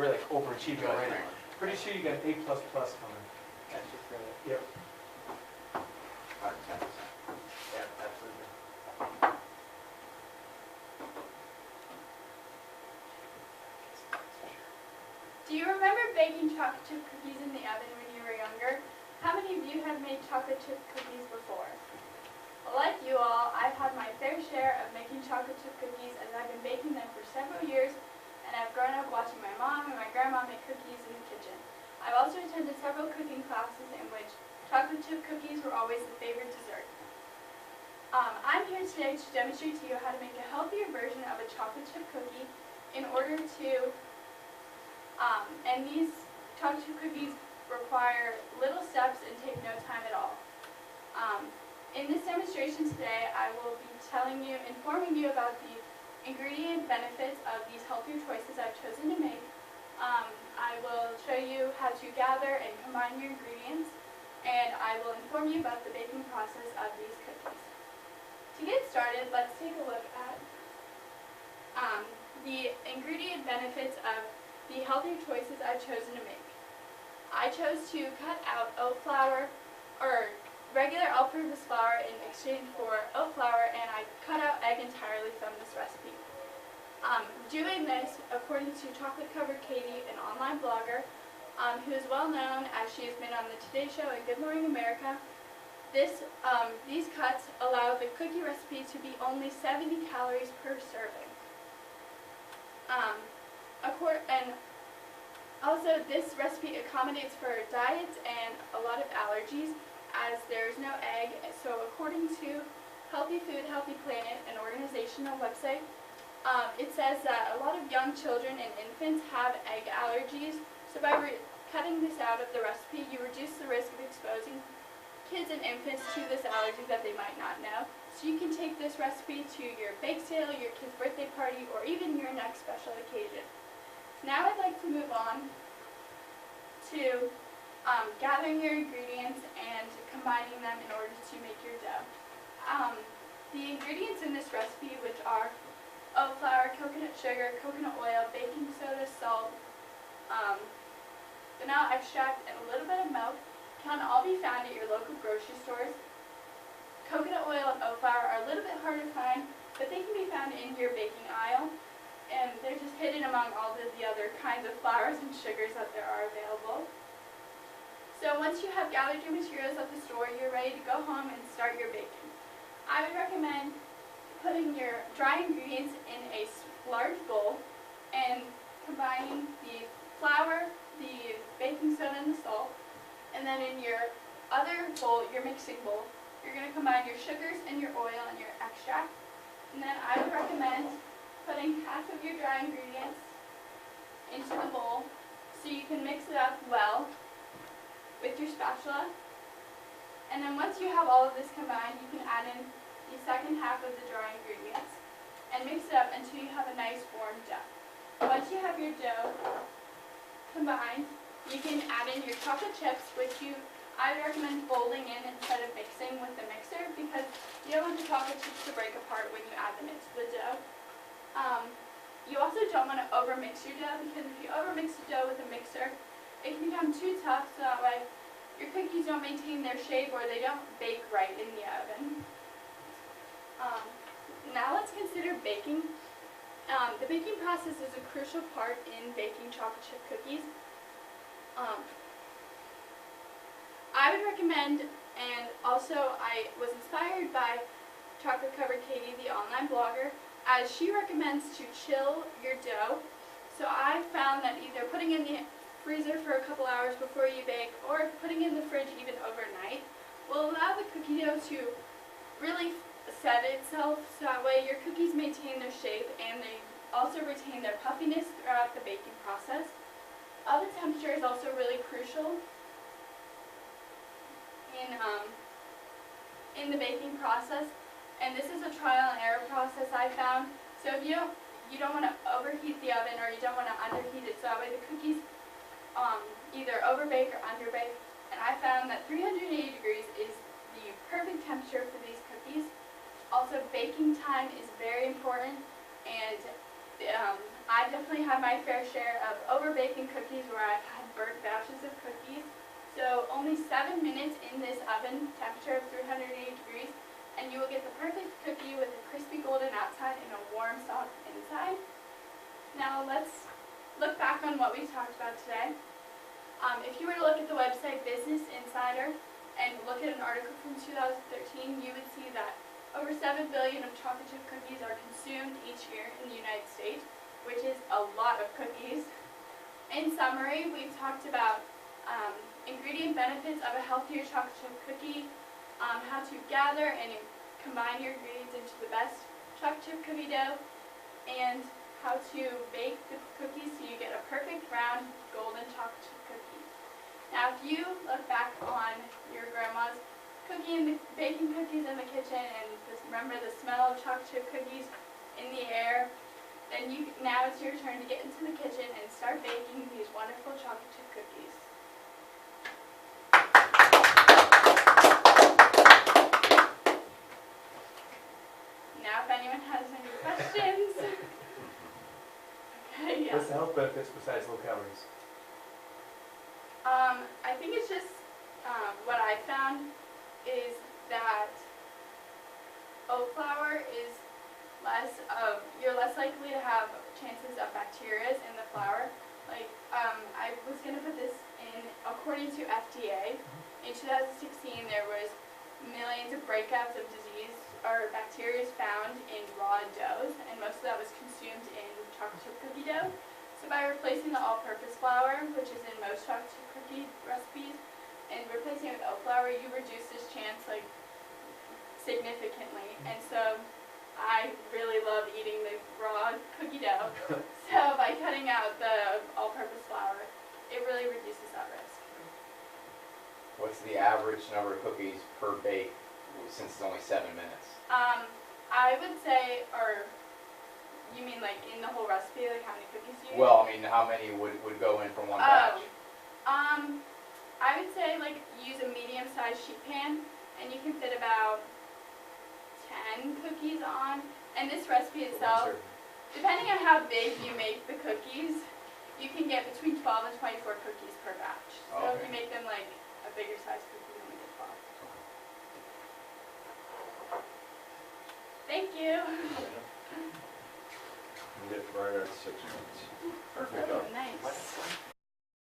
we're like overachieving already. Pretty sure you got an A++ coming. That's just really, Yep. about 10%. Yeah, absolutely. Do you remember baking chocolate chip cookies in the oven when you were younger? How many of you have made chocolate chip cookies before? Well, like you all, I've had my fair share of making chocolate chip cookies as I've been baking them for several years, and I've grown up watching my mom and my grandma make cookies in the kitchen. I've also attended several cooking classes in which chocolate chip cookies were always the favorite dessert. I'm here today to demonstrate to you how to make a healthier version of a chocolate chip cookie in order to, and these chocolate chip cookies require little steps and take no time at all. In this demonstration today, I will be informing you about the ingredient benefits of these healthier choices I've chosen to make. I will show you how to gather and combine your ingredients, and I will inform you about the baking process of these cookies. To get started, let's take a look at the ingredient benefits of the healthier choices I've chosen to make. I chose to cut out oat flour, or regular all-purpose flour, in exchange for oat flour, and I cut out egg entirely from this recipe. Doing this, according to Chocolate Covered Katie, an online blogger, who is well known as she has been on the Today Show and Good Morning America, these cuts allow the cookie recipe to be only 70 calories per serving. And also, this recipe accommodates for diets and a lot of allergies, as there's no egg. So according to Healthy Food, Healthy Planet, an organizational website, it says that a lot of young children and infants have egg allergies. So by cutting this out of the recipe, you reduce the risk of exposing kids and infants to this allergy that they might not know. So you can take this recipe to your bake sale, your kid's birthday party, or even your next special occasion. Now I'd like to move on to gathering your ingredients and combining them in order to make your dough. The ingredients in this recipe, which are oat flour, coconut sugar, coconut oil, baking soda, salt, vanilla extract, and a little bit of milk, can all be found at your local grocery stores. Coconut oil and oat flour are a little bit harder to find, but they can be found in your baking aisle, and they're just hidden among all of the other kinds of flours and sugars that there are available. So once you have gathered your materials at the store, you're ready to go home and start your baking. I would recommend putting your dry ingredients in a large bowl and combining the flour, the baking soda, and the salt. And then in your other bowl, your mixing bowl, you're going to combine your sugars and your oil and your extract. And then I would recommend putting half of your dry ingredients into the bowl so you can mix it up well with your spatula. And then once you have all of this combined, you can add in the second half of the dry ingredients and mix it up until you have a nice warm dough. Once you have your dough combined, you can add in your chocolate chips, which I would recommend folding in instead of mixing with the mixer, because you don't want the chocolate chips to break apart when you add them into the dough. You also don't want to overmix your dough, because if you overmix the dough with a mixer, it can become too tough, so that way your cookies don't maintain their shape or they don't bake right in the oven. Now let's consider baking. The baking process is a crucial part in baking chocolate chip cookies. I would recommend, and also I was inspired by Chocolate Covered Katie, the online blogger, as she recommends to chill your dough. So I found that either putting in the freezer for a couple hours before you bake, or putting in the fridge even overnight, will allow the cookie dough to really set itself, so that way your cookies maintain their shape and they also retain their puffiness throughout the baking process. Oven temperature is also really crucial in the baking process, and this is a trial and error process I found. So if you don't want to overheat the oven, or you don't want to underheat it, so that way the cookies either overbake or underbake. And I found that 380 degrees is the perfect temperature for these cookies. Also, baking time is very important, and I I definitely had my fair share of over-baking cookies where I've had burnt batches of cookies. So only 7 minutes in this oven, temperature of 380 degrees, and you will get the perfect cookie with a crispy golden outside and a warm, soft inside. Now let's look back on what we talked about today. If you were to look at the website Business Insider and look at an article from 2013, you would see that over 7 billion of chocolate chip cookies are consumed each year in the United States, which is a lot of cookies. In summary, we've talked about ingredient benefits of a healthier chocolate chip cookie, how to gather and combine your ingredients into the best chocolate chip cookie dough, and how to bake the cookies so you get a perfect round golden chocolate chip cookie. Now if you look back on your grandma's baking cookies in the kitchen and just remember the smell of chocolate chip cookies in the air, then now it's your turn to get into the kitchen and start baking these wonderful chocolate chip cookies. Now if anyone has any questions. Okay, yeah. What's the health benefits besides low calories? I think it's just what I found is that oat flour is you're less likely to have chances of bacteria in the flour. Like, I was going to put this in, according to FDA, in 2016 there was millions of breakouts of disease or bacteria found in raw doughs, and most of that was consumed in chocolate chip cookie dough. So by replacing the all-purpose flour, which is in most chocolate chip cookie recipes, and replacing it with oat flour, you reduce this chance like significantly. And so I really love eating the raw cookie dough. So by cutting out the all-purpose flour, it really reduces that risk. What's the average number of cookies per bake since it's only 7 minutes? I would say, or you mean like in the whole recipe, like how many cookies you use? Well, I mean, how many would go in from one batch? I would say like use a medium-sized sheet pan, and you can fit about 10 cookies on. And this recipe itself, depending on how big you make the cookies, you can get between 12 and 24 cookies per batch. So if you make them like a bigger size cookie, you only get 12. Thank you. We get right at 6 minutes. Perfect.